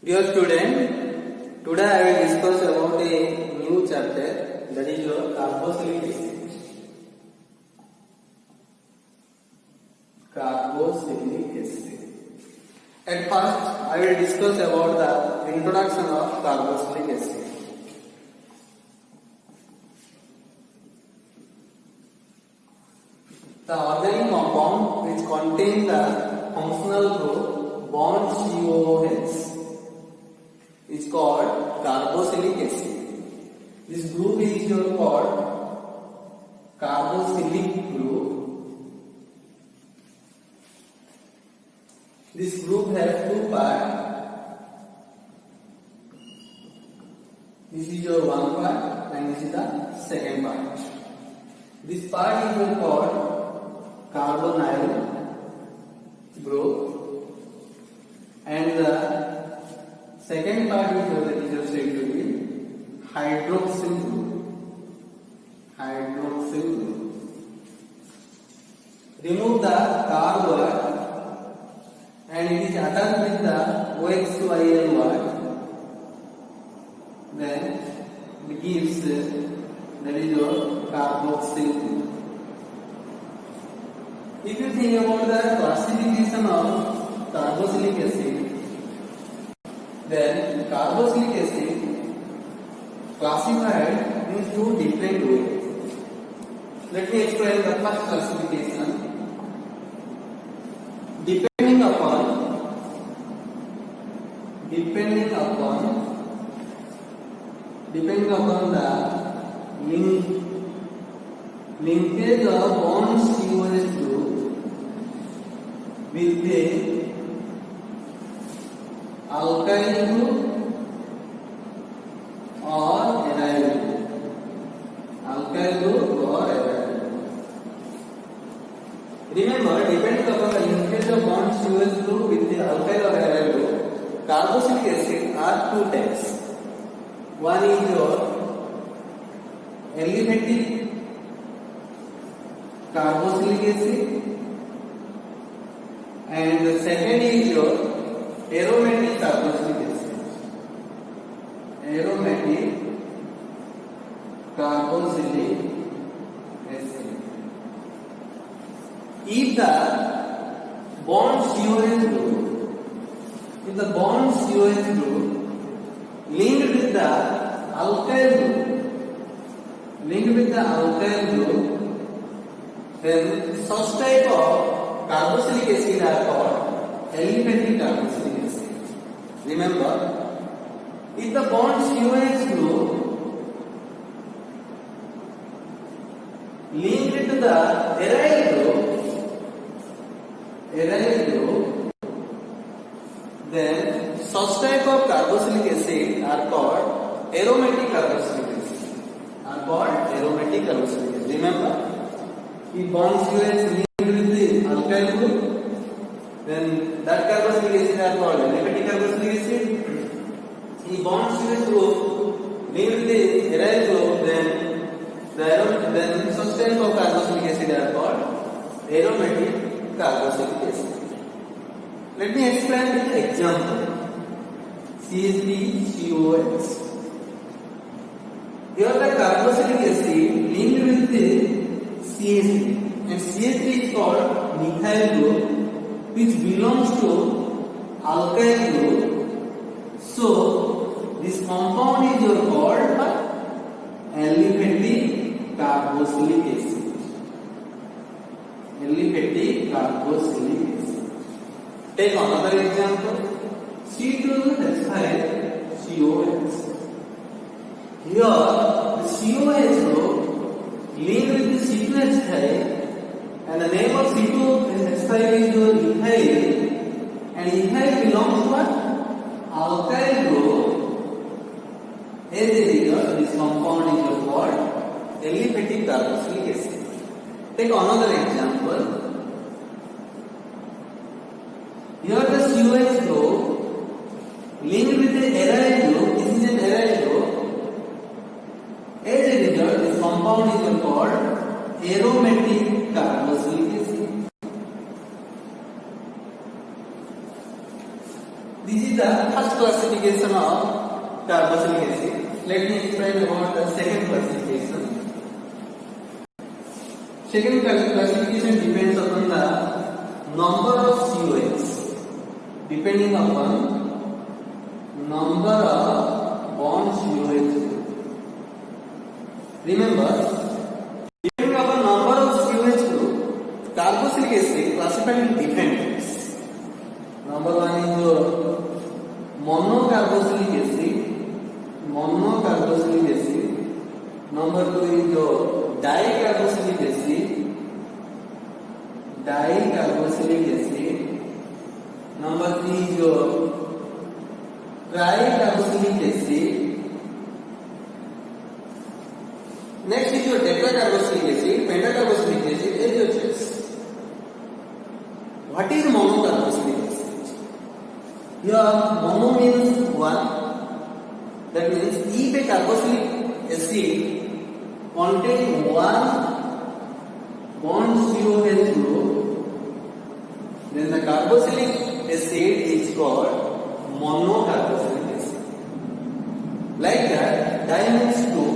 Dear student, today I will discuss about a new chapter, that is your carboxylic acid. Carboxylic acid. At first, I will discuss about the introduction of carboxylic acid. The organic compound which contains the functional group bond COOH is called carboxylic acid. This group is called carboxylic group. This group has two parts. This is your one part and this is the second part. This part is called carbonyl group and the second part is said to be hydroxyl group. Hydroxyl group. Remove the carbon and it is attached with the OXyl word. Then it gives that is your carboxyl group. If you think about the classification of carboxylic acid, then carboxylic acid classified in two different ways. Let me explain the first classification. Depending upon the linkage of bond COH group with the alkyl group or aryl group. Alkyl group or aryl group. Remember, depending upon the linkage of bond COH group with the alkyl or aryl group, carboxylic acid are two types. One is your aliphatic carboxylic acid and the second is your aromatic carboxylic acid. Aromatic carboxylic acid. If the bond COH group linked with the alkyl group, then such type of carboxylic acid are called aliphatic carboxylic acid. Remember, if the bond COH group linked to the aryl group, then such type of carboxylic acid are called aromatic carboxylic acid. Remember, if bond COH linked with the alkyl group, then that carboxylic acid are called aliphatic carboxylic acid. If bond COH group linked with the aryl group, then such type of carboxylic acid are called aromatic carboxylic acid. Let me explain with an example. CH3COH. Here the carboxylic acid linked with the CH3 and CH3 is called methyl group which belongs to alkyl group. So this compound is called aliphatic carboxylic acid. Aliphatic carboxylic acid. Take another example. C2H5COH. Here the COH group linked with the C2H5 and the name of C2H5 is your ethyl and ethyl belongs to what? Alkyl group. As a result, this compound is called aliphatic carboxylic acid. Take another example. Here the COH group linked with the aryl group, this is an aryl group. As a result, this compound is called aromatic carboxylic acid. This is the first classification of carboxylic acid. Let me explain about the second classification. Second classification depends upon the number of COH. Depending upon number of bonds COH. Remember, depending upon number of COH group, carboxylic acid classified in different types. Number one is monocarboxylic acid. Monocarboxylic acid. Number two is dicarboxylic acid. Dicarboxylic acid. Number three is tricarboxylic acid. Next is tetracarboxylic acid, pentacarboxylic acid, HOS. What is monocarboxylic acid? Here, mono means one. That means if a carboxylic acid contains one bond COH group, then the carboxylic acid is called monocarboxylic acid. Like that, di means two.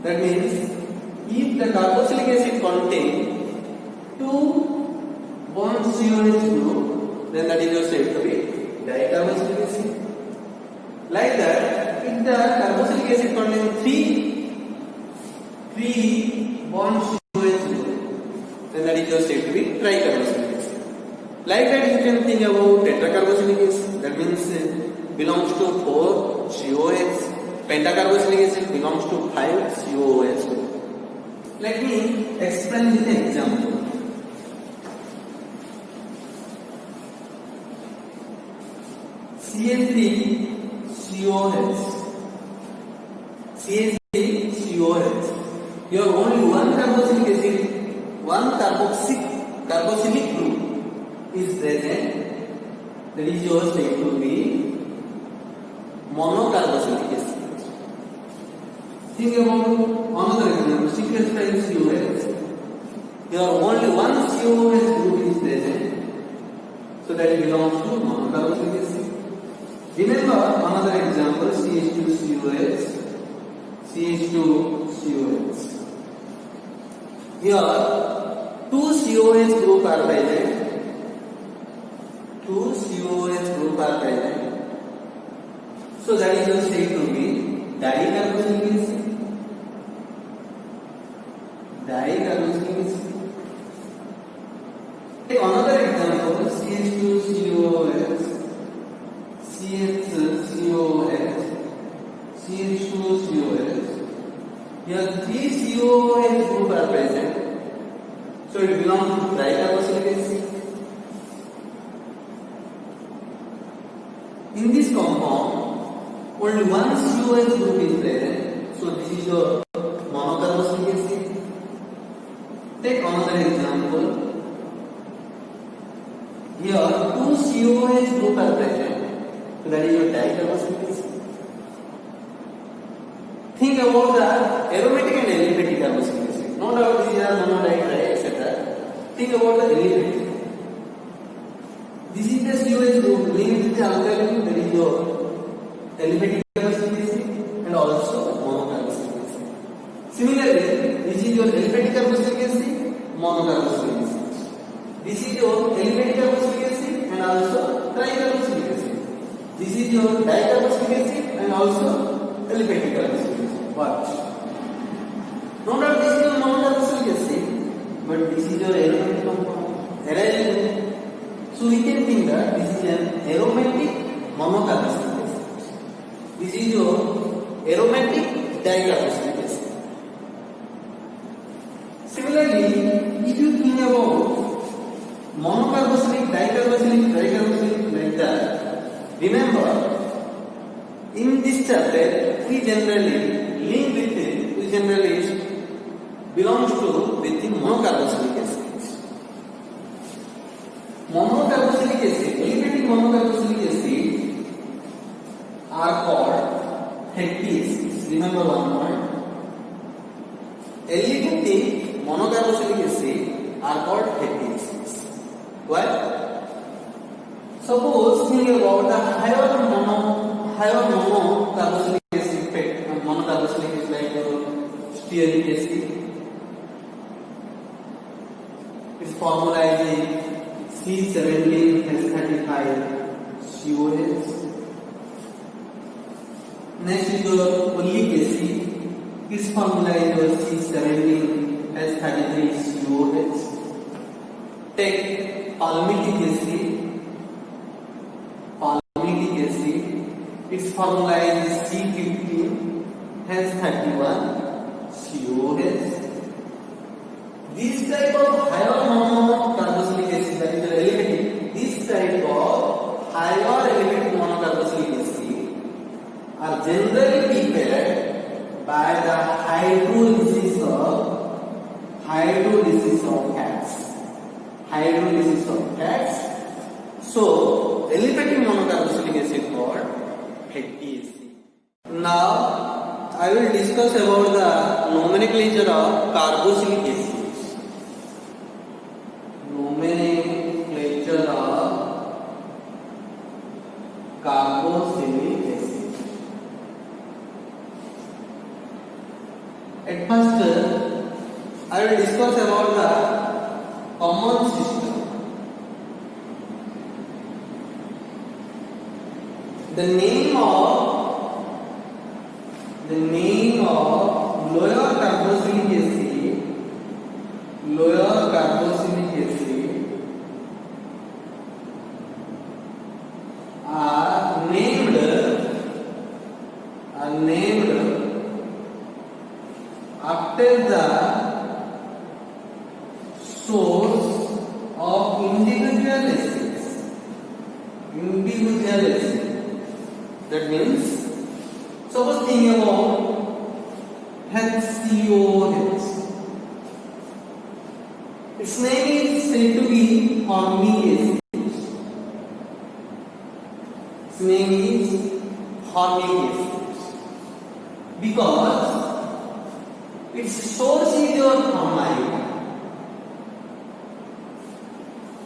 That means if the carboxylic acid contains two bond COH group, then that is said to be dicarboxylic acid. Like that, if the carboxylic acid contains three bond COH group, then that is said to be tricarboxylic acid. Like that, you can think about tetracarboxylic acid. That means belongs to 4 COH. Pentacarboxylic acid belongs to 5 COOH. Let me explain with an example. CH3COH. CH3COH. Here only one carboxylic acid, one carboxylic group is present. That is said to be monocarboxylic acid. Think about another example, CH5COH. Here only one COH group is present, so that it belongs to monocarboxylic acid. Remember another example, CH2COH. CH2COH. Here two COH group are present. Two COH group are present. So that is said to be dicarboxylic acid. Dicarboxylic acid. Take another example, CH2COH, CH2COH, CH2COH. Here three COH group are present, so it belongs to tricarboxylic acid. In this compound, only one COH group is present, so this is your monocarboxylic acid. Take another example. Here two COH group are present, so that is your dicarboxylic acid. Think about the aromatic and aliphatic carboxylic acid. No doubt these are mono, di, tri, etc. Think about the aliphatic. This is the COH group linked with the alkyl group, that is your aliphatic carboxylic acid and also monocarboxylic acid. Similarly, this is your aliphatic carboxylic acid, monocarboxylic acid. This is your aliphatic carboxylic acid and also tricarboxylic acid. This is your dicarboxylic acid and also aliphatic carboxylic acid. But no doubt this is your monocarboxylic acid, but this is your aromatic compound. So we can think that this is an aromatic monocarboxylic acid. This is your aromatic dicarboxylic acid. Similarly, if you think about monocarboxylic, dicarboxylic, tricarboxylic like that, remember in this chapter we generally belongs to with the monocarboxylic acids. Monocarboxylic acid, aliphatic monocarboxylic acid are called fatty acids. Remember one point. Aliphatic monocarboxylic acid are called fatty acids. Why? Suppose think about the higher monocarboxylic acid effect. Monocarboxylic is like stearic acid. Its formula is C17H35 COH. Next is your oleic acid. Its formula is C17H33 COH. Take palmitic acid. Its formula is C15H31 COH. This type of higher monocarboxylic acid, that is elevated, this type of higher elevated monocarboxylic acid are generally prepared by the hydrolysis of fats. So elevated monocarboxylic acid called fatty acid. Now I will discuss about the nomenclature of carboxylic acids. Nomenclature of carboxylic acid. At first, I will discuss about the common system. The name of lower carboxylic acid are named after the source of individual acids. That means, suppose think about HCOH. Its name is said to be formic acid. Its name is formic acid because its source is your formica.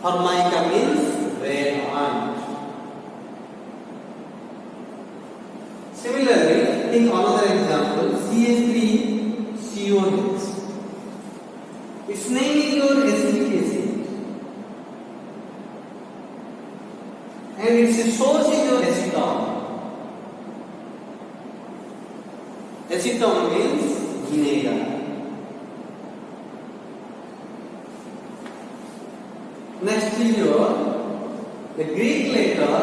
Formica means red ant. Similarly, take another example, CH3COH. Its name is your acetic acid, and its source is your acetone. Acetone means vinegar. Next is your the Greek letter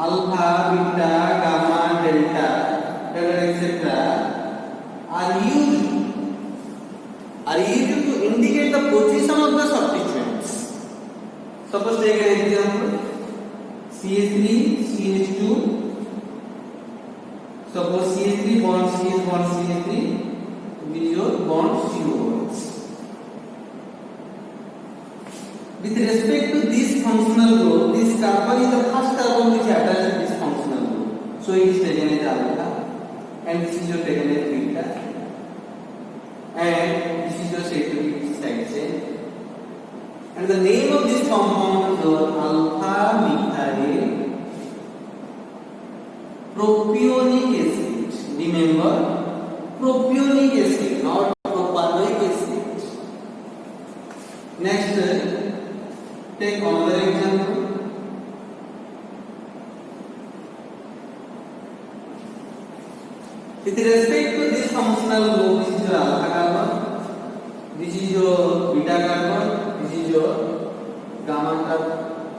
alpha, beta, gamma, delta, etc. are used to indicate the position of the substituents. Suppose take an example, CH3, CH2. Suppose CH3 bond CH bond CH3, this is your bond COH. With respect to this functional group, this carbon is the first carbon which attaches to this functional group. So it is taken as alpha, and this is your taken as beta, and this is your said to be side chain. And the name of this compound is your alpha methyl propionic acid. Remember, propionic acid, not propanoic acid. Next, take another example. With respect to this functional group, this is your alpha carbon, this is your beta carbon, this is your gamma carbon.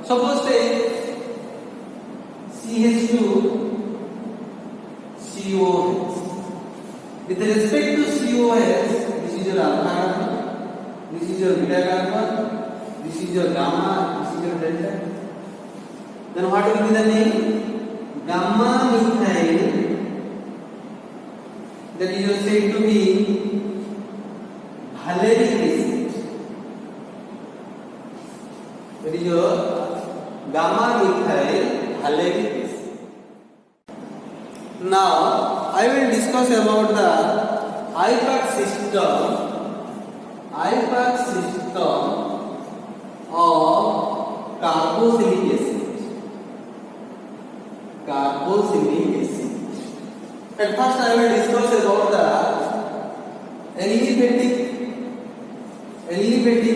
Suppose take CH2 COH. With respect to COH, this is your alpha carbon, this is your beta carbon, this is your gamma, this is your delta. Then what will be the name? Gamma methyl. That is your said to be valeric acid. That is your gamma methyl valeric acid. Now I will discuss about the IUPAC system of carboxylic acid. Carboxylic acid. At first, I will discuss about the aliphatic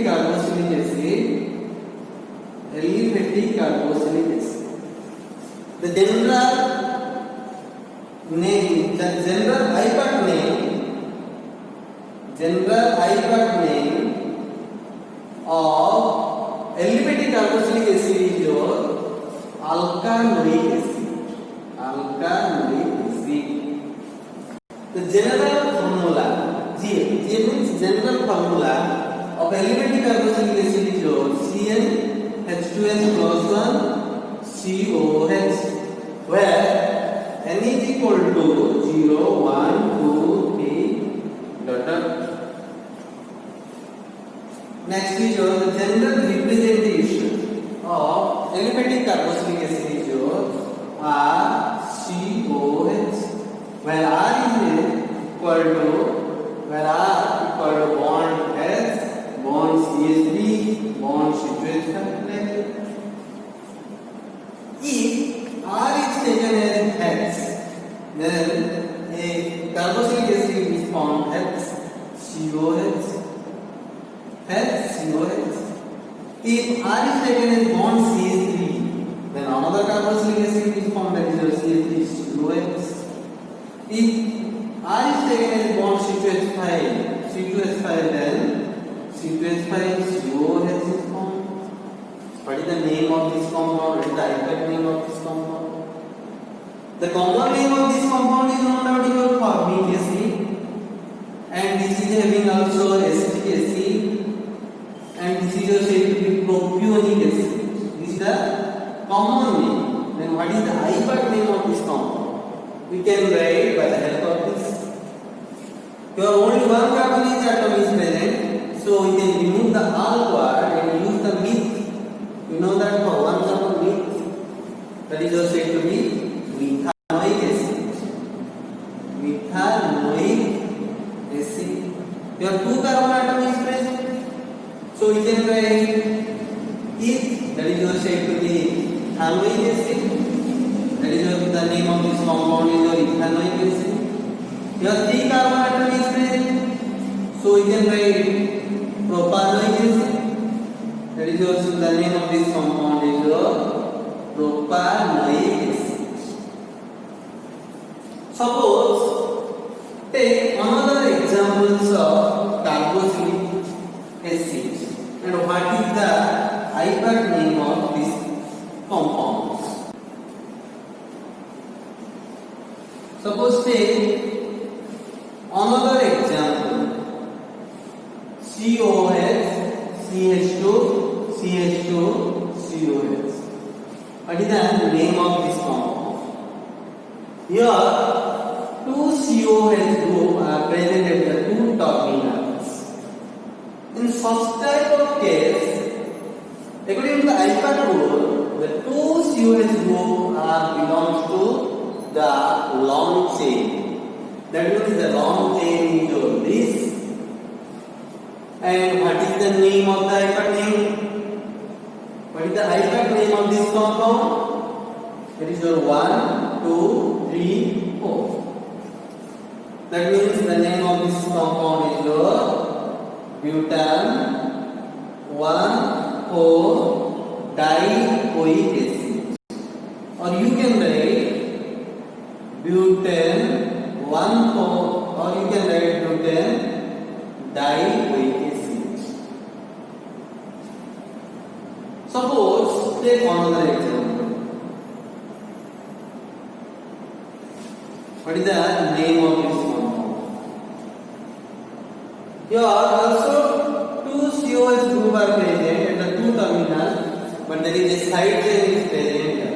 carboxylic acid. Aliphatic carboxylic acid. The general name, the general IUPAC name of aliphatic carboxylic acid is your alkanoic acid. Alkanoic acid. The general formula, G means general formula of aliphatic carboxylic acid is your CnH2s plus 1 COH, where N is equal to 0, 1, 2, 3, dot dot. Next is your the general representation of aliphatic carboxylic acid is your RCOH, where R equal to bond H, bond CH3, bond C2H5. If R is taken as H, then a carboxylic acid is formed HCOH. If R is taken as bond CH3, then another carboxylic acid is formed, that is your CH3COH. If R is taken as bond C2H5, then C2H5COH is formed. What is the name of this compound? What is the IUPAC name of this compound? The common name of this compound is known as your formic acid, and this is having also acetic acid, and this is also said to be propionic acid. This is the common name. Then what is the IUPAC name of this compound? We can write by the help of this. Here only one carbon atom is present, so we can remove the alquad and use the meth. You know that for one carbon meth, that is also said to be methanoic acid. Methanoic acid. Here two carbon atom is present, so we can write eth, that is also said to be ethanoic acid. That is the name of this compound is your ethanoic acid. Here three carbon atom is present, so we can write propanoic acid. That is also the name of this compound is your propanoic acid. Suppose take another examples of carboxylic acid, and what is the IUPAC name of these compounds? Suppose take another example, COH, CH2, CH2, COH. What is the name of this compound? Here, two COH group are present at the two terminals. In such type of case, according to the IUPAC rule, the two COH group belongs to the long chain. That means the long chain is your this. And what is the name of the IUPAC name? What is the IUPAC name of this compound? That is your 1, 2, 3, 4. That means the name of this compound is your butan 1,4 dioic acid. Or you can write butane 1,4, or you can write butane dioic acid. Suppose take another example. What is the name of this compound? Here also two COH group are present at the two terminals, but there is a side chain is present here.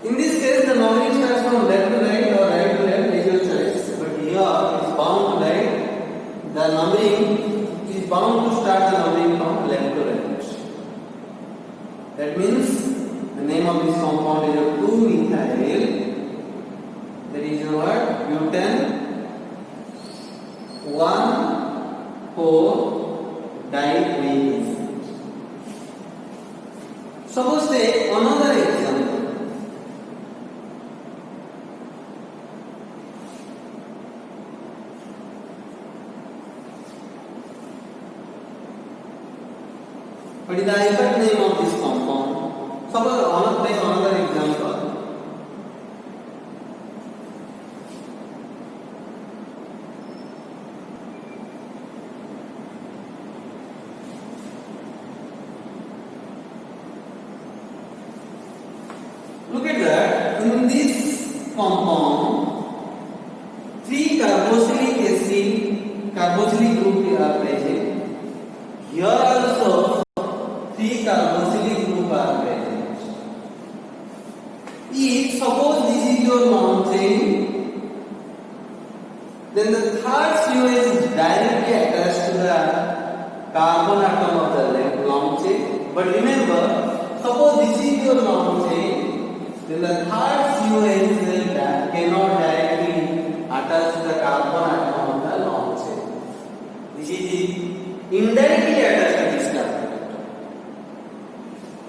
In this case, the numbering starts from left to right or right to left, is your choice. But here it is bound to right. The numbering is bound to start the numbering from left to right. That means the name of this compound is 2-methyl. That is your butane 1,4 dioic acid. Suppose take another example. What is the exact name of this compound? Suppose take another example. Look at that. In this compound, 3 carboxylic group are present. Here also 3 carboxylic group are present. If suppose this is your long chain, then the third COH is directly attached to the carbon atom of the long chain. But remember, suppose this is your long chain, then the third COH cannot directly attach to the carbon atom of the long chain. This is indirectly attached to this carbon atom.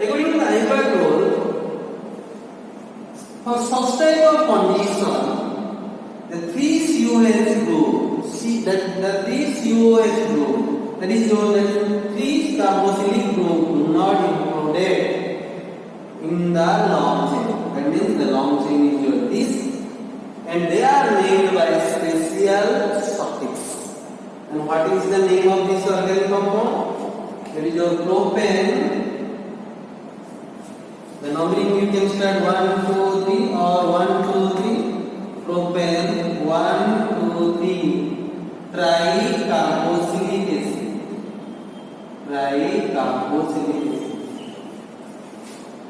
According to the Heisenberg rule, for such type of condition, the 3 COH group, the 3 COH group, that is your 3 carboxylic group, do not included in the long chain. That means the long chain is your this, and they are named by special suffix. And what is the name of this organic compound? That is your propane. The numbering you can start 1, 2, 3 or 1, 2, 3. Propane 1, 2, 3. Tricarboxylic acid. Tricarboxylic acid.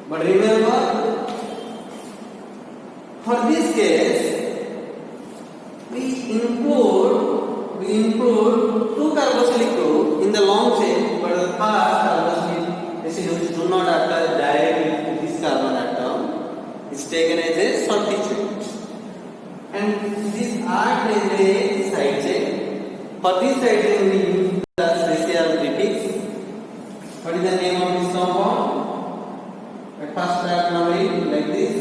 But remember, for this case, we include 2 carboxylic group in the long chain, but the first carboxylic acid do not attach directly to this carbon atom. It's taken as a substituent, and this acts as a side chain. For this side chain, we use the special prefix. What is the name of this compound? At first start numbering like this.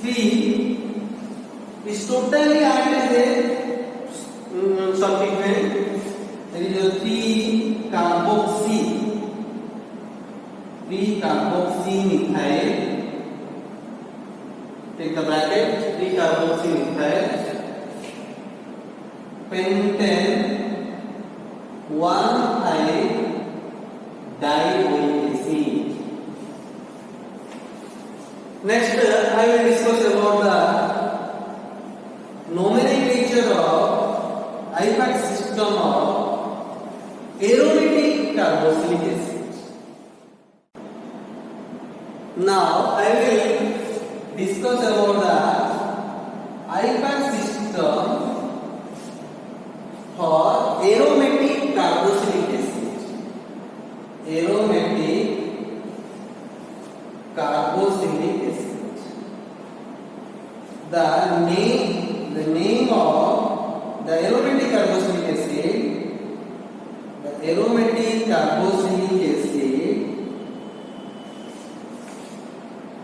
3 is totally act as a substituent. There is a 3 carboxy methyl. Take the bracket, 3 carboxy methyl. Pentane 1 dioic acid. Next, I will discuss about the nomenclature of IUPAC system of aromatic carboxylic acid. Now, I will discuss about the IUPAC system for aromatic carboxylic acid. Aromatic carboxylic acid. The name of the aromatic carboxylic acid. The aromatic carboxylic acid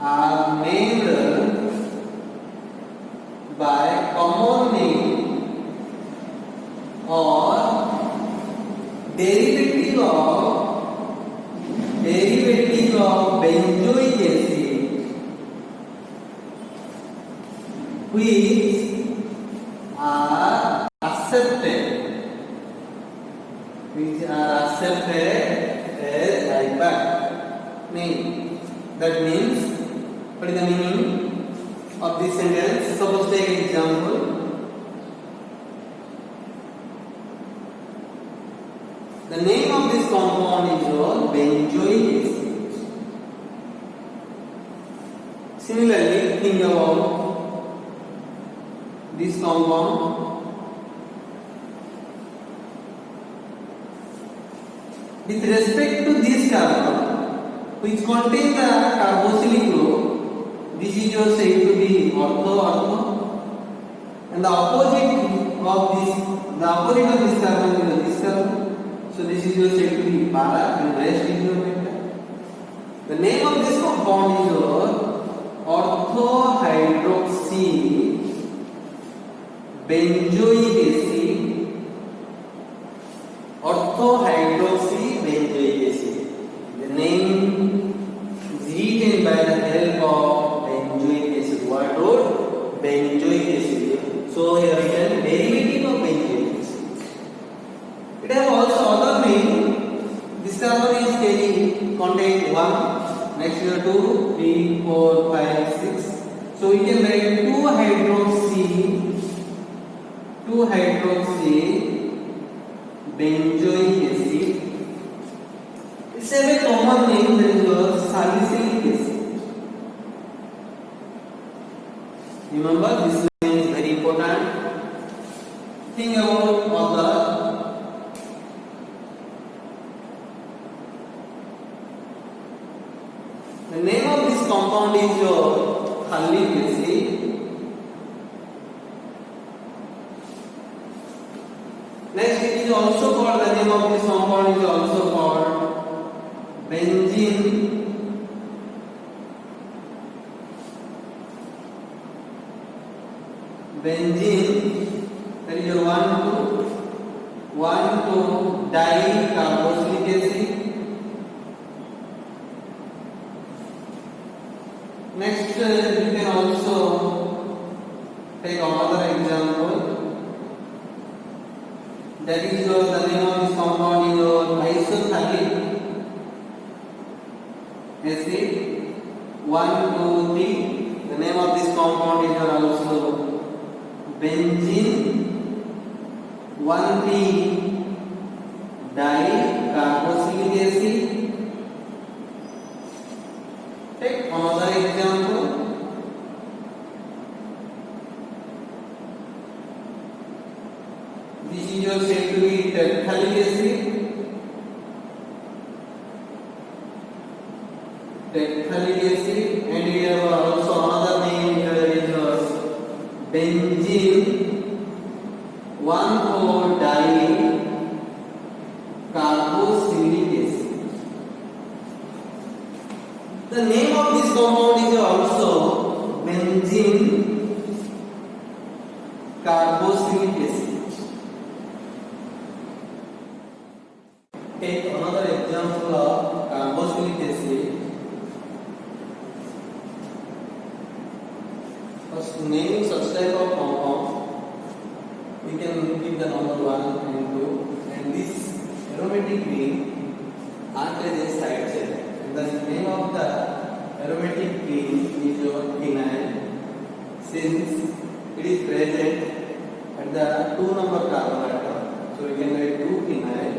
are named by common name or derivative of benzoic acid, which are accepted as IUPAC name. That means, what is the meaning of this sentence? Suppose take an example. The name of this compound is called benzoic acid. Similarly, think about this compound. With respect to this carbon, which contains the carboxylic group, this is your said to be ortho, and the opposite of this carbon is this carbon. So this is your said to be para, and rest is your meta. The name of this compound is orthohydroxy benzoic acid. Orthohydroxy benzoic acid. The name is written by the help of benzoic acid. What word? Benzoic acid. So here we can derivative of benzoic acid. It has also other name. This carbon is contain 1. Next here 2, 3, 4, 5, 6. So we can write 2-hydroxy benzoic acid. It's a very common name, that is salicylic acid. Remember, this name is very important. Think about other. The name of this compound is thallic acid. Next, it is also called, the name of this compound is also called benzene. Benzene, that is your 1,2-dicarboxylic acid. Next, you can also take another example. That is the name of this compound is isothalic acid. 1, 2, 3. The name of this compound is also benzene 1,3-dicarboxylic acid. Take another example. This is your said to be tetraphthalic acid. Tetraphthalic acid, and we have also another name here is benzene 1,4-dicarboxylic acid. The name of this compound is also benzene carboxylic acid. Take another example of carboxylic acid. First, naming such type of compound, we can give the number 1 and 2, and this aromatic ring act as a side chain. The name of the aromatic ring is your phenyl, since it is present at the 2 number carbon atom. So we can write 2-phenyl.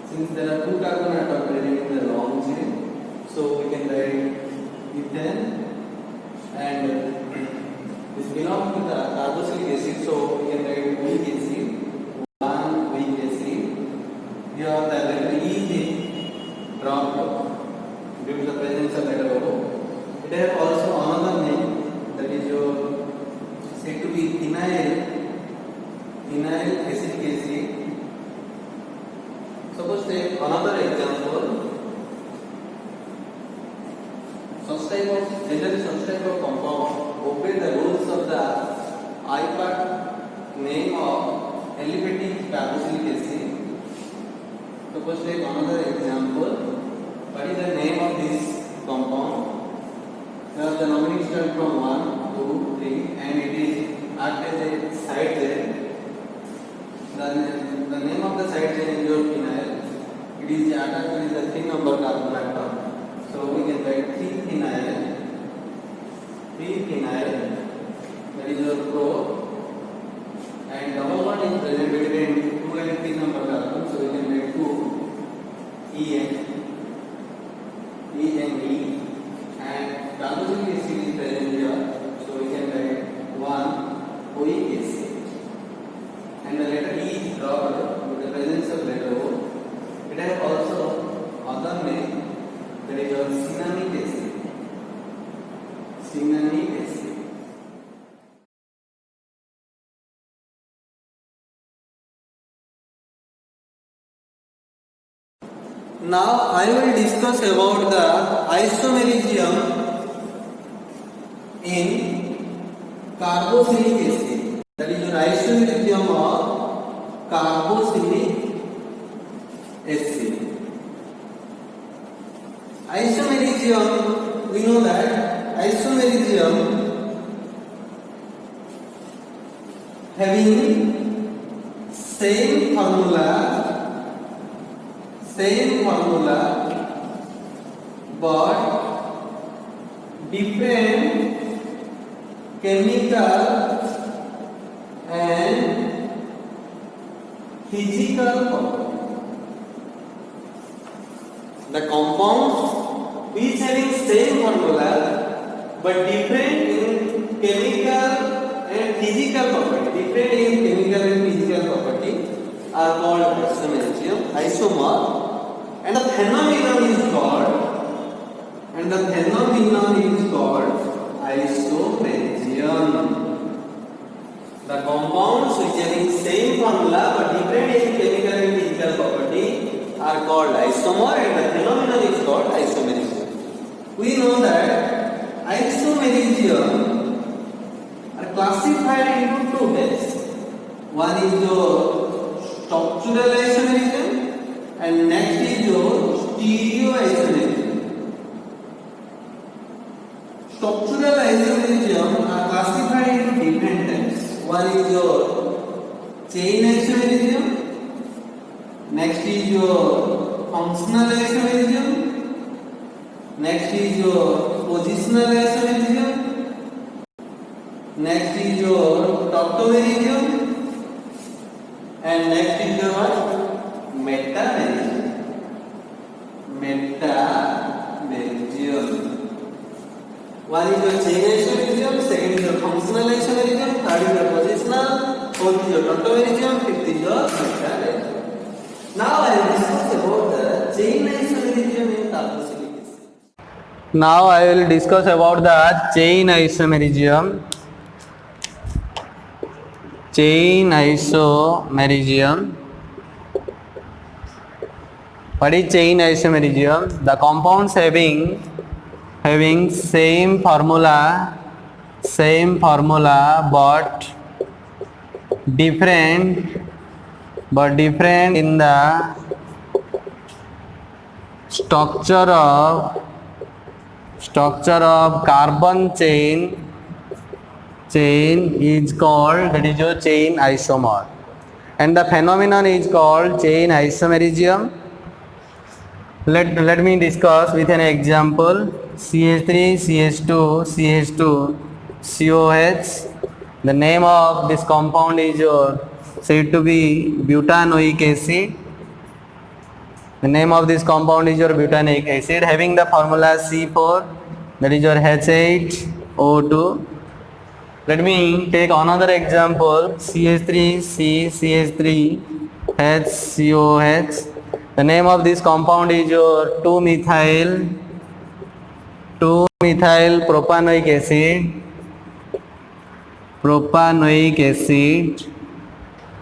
Since there are 2 carbon atoms present in the long chain, so we can write ethane, and this belongs to the carboxylic acid. So we can write weak acid, 1 weak acid. Here the letter E is dropped due to the presence of letter O. It has also another name, that is said to be phenyl acetic acid. Suppose take another example. Such type of compound obey the rules of the IUPAC name of aliphatic carboxylic acid. Suppose take another example. What is the name of this compound? Here the numbering starts from 1, 2, 3, and it is act as a side chain. The name of the side chain is your phenyl. It is attached with the 3 number carbon atom. So we can write 3-phenyl. That is your pro, and double bond is present between 2 and 3 number carbon. So we can write 2-ene, and carboxylic acid is present here. So we can write 1-oic acid, and the letter E is dropped with the presence of letter O. It has also other name, that is your cinnamic acid. Now I will discuss about the isomerism in carboxylic acid. That is your isomerism of carboxylic acid. Isomerism, we know that isomerism having same formula but different chemical and physical property. The compounds which having same formula but different in chemical and physical property, are called isomer, and the phenomenon is called isomerism. The compounds which having same formula but different in chemical and physical property are called isomer, and the phenomenon is called isomerism. We know that isomerism are classified into two types. One is your structural isomerism and next is your stereo isomerism. Structural isomerism are classified into different types. One is your chain isomerism, next is your functional isomerism, next is your positional isomerism, next is your tautomerism, and next is your metamerism. One is your chain isomerism, second is your functional isomerism, third is your positional, fourth is your tautomerism, fifth is your metamerism. Now I will discuss about the chain isomerism in carboxylic acid. Now I will discuss about the chain isomerism. What is chain isomerism? The compounds having same formula but different in the structure of carbon chain is called, that is your chain isomer, and the phenomenon is called chain isomerism. Let me discuss with an example. CH3 CH2 CH2 COH. The name of this compound is said to be butanoic acid. The name of this compound is your butanoic acid, having the formula C4, that is your H8O2. Let me take another example. CH3C CH3 HCOH. The name of this compound is your 2-methyl propanoic acid,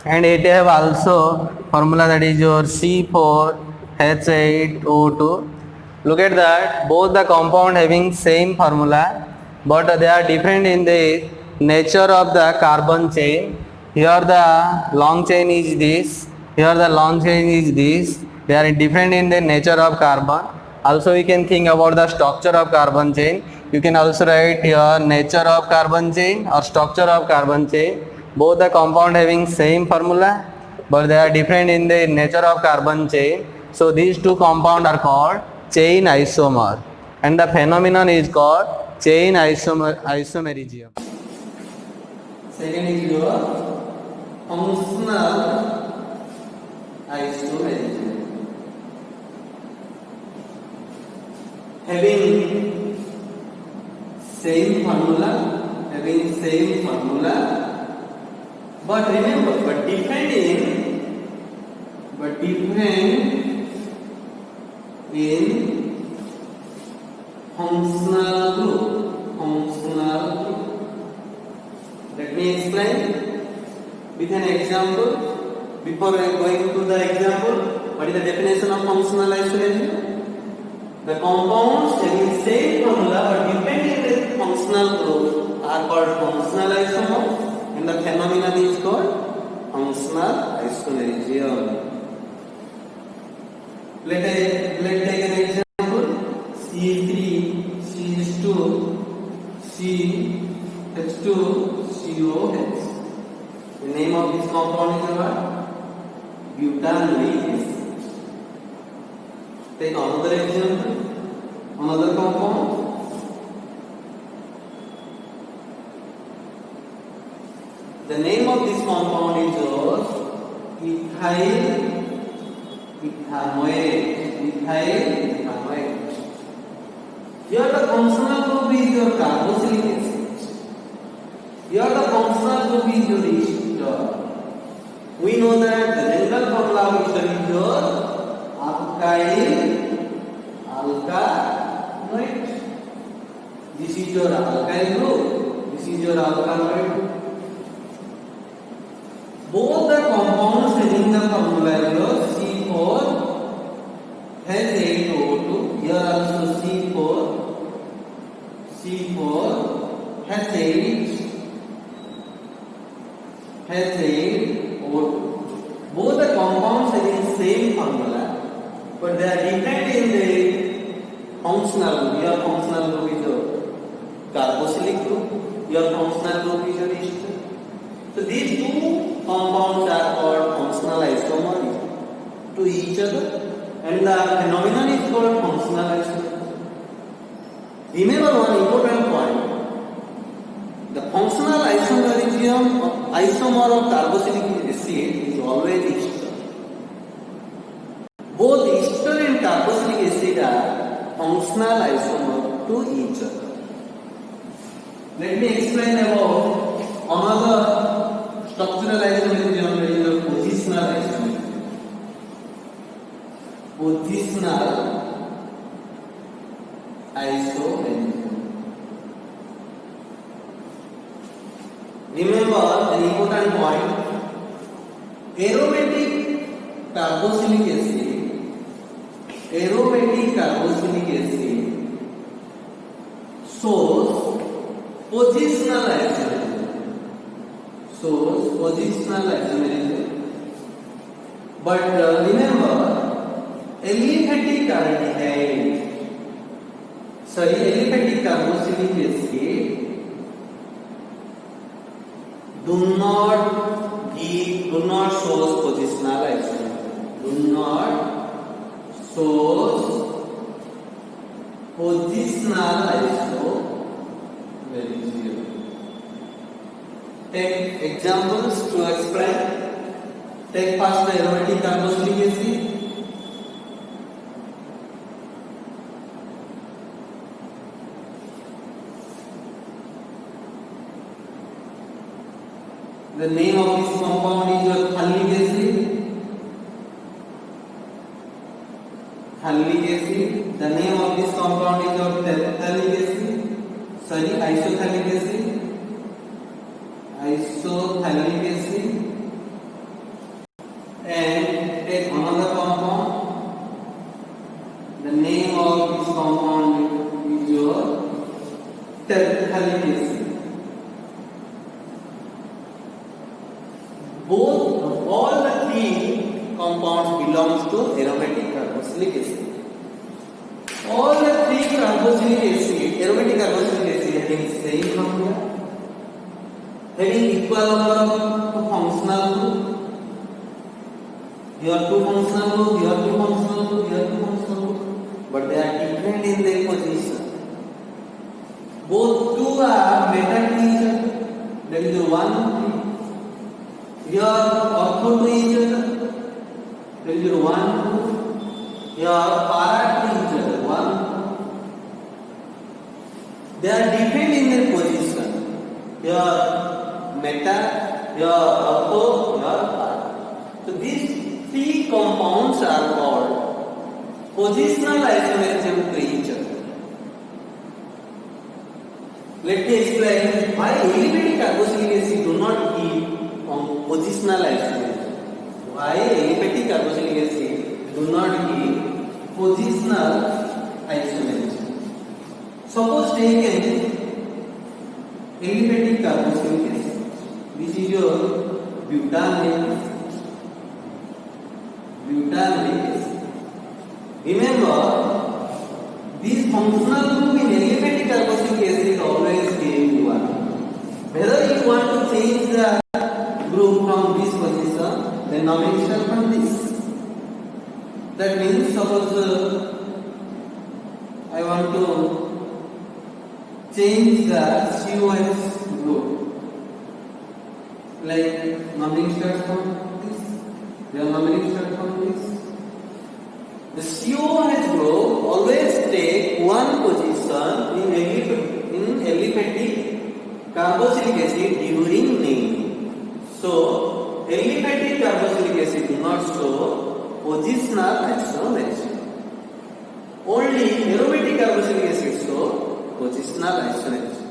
and it have also formula, that is your C4H8O2. Look at that, both the compound having same formula but they are different in the nature of the carbon chain. Here the long chain is this, here the long chain is this. They are different in the nature of carbon. Also we can think about the structure of carbon chain. You can also write here nature of carbon chain or structure of carbon chain. Both the compound having same formula but they are different in the nature of carbon chain. So these two compounds are called chain isomer, and the phenomenon is called chain isomerism. Second is your functional isomerism. Having same formula, but remember, but different in functional group. Let me explain with an example. Before I going to the example, What is the definition of functional isolation? The compounds having same formula but depending on the functional group are called functional isomers, and the phenomenon is called functional isomerism. Let's take an example. C3, CH2, CH2, COH. The name of this compound is what? Butanoic acid. Take another example, another compound. The name of this compound is ethyl ethanoate. Here the functional group is your carboxylic acid. Here the functional group is your ester. We know that the general formula of ester is your alkyl alkanoate. This is your alkyl group. This is your alkanoate. Both the compounds having the formula is C4 has 8O2. Here also C4 has 8O2. Both the compounds having same formula, but they are different in the functional group. Your functional group is your carboxylic group. Your functional group is your ester. So these two compounds are called functional isomers to each other, and the phenomenon is called functional isomerism. Remember one important point: the functional isomer of carboxylic acid is always ester. Both ester and carboxylic acid are functional isomers to each other. Let me explain about another structural isomerism, that is the positional isomerism. Positional isomerism. Remember an important point: aromatic carboxylic acid shows positional isomerism. But remember, aliphatic carboxylic acid do not shows positional isomerism. Do not shows positional isomerism. Take examples to explain. Take first the aromatic carboxylic acid. The name of this compound is your phthalic acid. The name of this compound is your isophthalic acid. And take another compound. The name of this compound is your terephthalic acid. All the three compounds belongs to aromatic carboxylic acid. All the three aromatic carboxylic acid having same formula, having equal number of functional group. Here two functional group, here two functional group, here two functional group, but they are different in their position. Both two are better to each other. That is the one. Here ortho to each other. That is one. Here para to each other. One. They are different in their position. Here meta, here ortho, here para. So these three compounds are called positional isomerism to each other. Let me explain why aliphatic carboxylic acid do not give positional isomerism. Why aliphatic carboxylic acid do not give positional isolation. Suppose taken aliphatic carboxylic acid. This is your butanoic acid. Remember, this functional group in aliphatic carboxylic acid always give 1. Whether you want to change the group from this position, then nomenclature from this. That means suppose I want to change the COH group, like nomenclature from this, the nomenclature from this. The COH group always take one position in aliphatic carboxylic acid during naming. So, aliphatic carboxylic acid do not show positional isolation. Only aromatic carboxylic acid show positional isolation.